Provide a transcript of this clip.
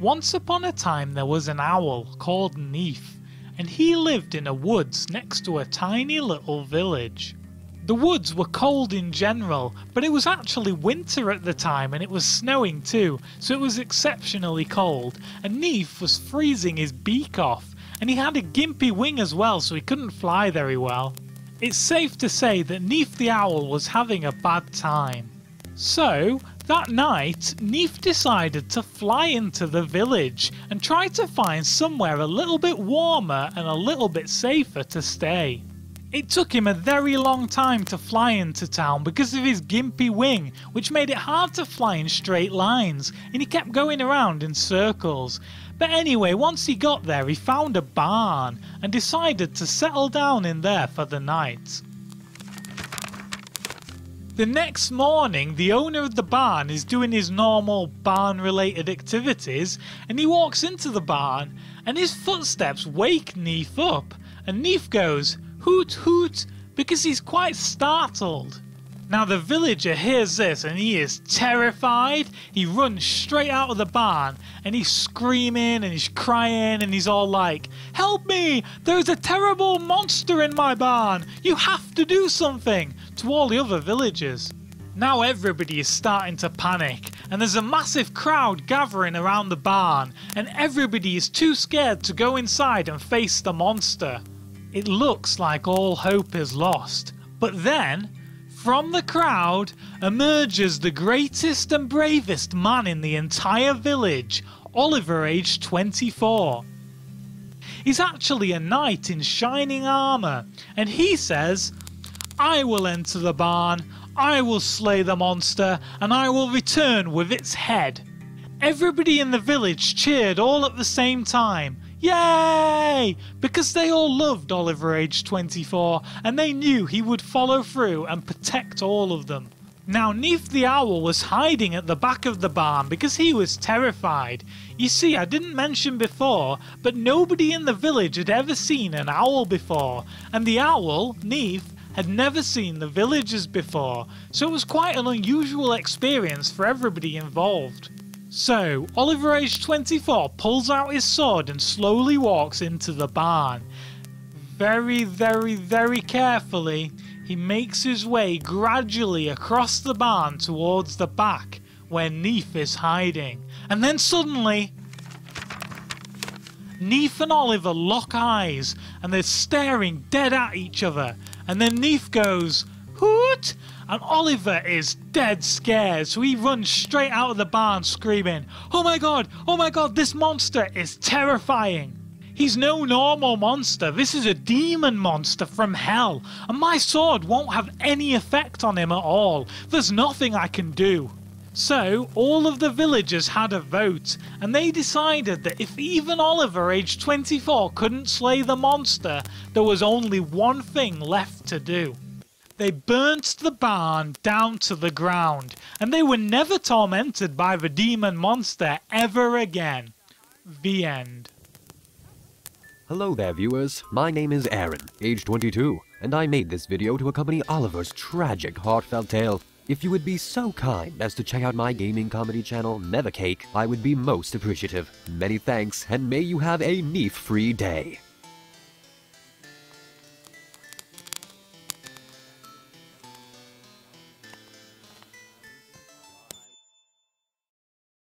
Once upon a time there was an owl called Neef, and he lived in a woods next to a tiny little village. The woods were cold in general, but it was actually winter at the time and it was snowing too, so it was exceptionally cold, and Neef was freezing his beak off, and he had a gimpy wing as well, so he couldn't fly very well. It's safe to say that Neef the Owl was having a bad time. So, that night, Neef decided to fly into the village and try to find somewhere a little bit warmer and a little bit safer to stay. It took him a very long time to fly into town because of his gimpy wing, which made it hard to fly in straight lines, and he kept going around in circles. But anyway, once he got there, he found a barn and decided to settle down in there for the night. The next morning, the owner of the barn is doing his normal barn-related activities, and he walks into the barn, and his footsteps wake Neef up, and Neef goes, "Hoot hoot," because he's quite startled. Now the villager hears this and he is terrified. He runs straight out of the barn and he's screaming and he's crying and he's all like, "Help me! There's a terrible monster in my barn! You have to do something!" to all the other villagers. Now everybody is starting to panic and there's a massive crowd gathering around the barn and everybody is too scared to go inside and face the monster. It looks like all hope is lost, but then, from the crowd emerges the greatest and bravest man in the entire village, Oliver, aged 24. He's actually a knight in shining armour, and he says, "I will enter the barn, I will slay the monster, and I will return with its head." Everybody in the village cheered all at the same time. Yay! Because they all loved Oliver, aged 24, and they knew he would follow through and protect all of them. Now Neef the Owl was hiding at the back of the barn because he was terrified. You see, I didn't mention before, but nobody in the village had ever seen an owl before, and the owl, Neef, had never seen the villagers before, so it was quite an unusual experience for everybody involved. So, Oliver, aged 24, pulls out his sword and slowly walks into the barn. Very, very, very carefully, he makes his way gradually across the barn towards the back, where Neef is hiding. And then suddenly, Neef and Oliver lock eyes, and they're staring dead at each other. And then Neef goes, "Hoot!" And Oliver is dead scared, so he runs straight out of the barn screaming, oh my god, this monster is terrifying. He's no normal monster, this is a demon monster from hell, and my sword won't have any effect on him at all. There's nothing I can do." So all of the villagers had a vote, and they decided that if even Oliver, aged 24, couldn't slay the monster, there was only one thing left to do. They burnt the barn down to the ground, and they were never tormented by the demon monster ever again. The end. Hello there viewers, my name is Aaron, age 22, and I made this video to accompany Oliver's tragic heartfelt tale. If you would be so kind as to check out my gaming comedy channel, Nevercake, I would be most appreciative. Many thanks, and may you have a Neef-free day.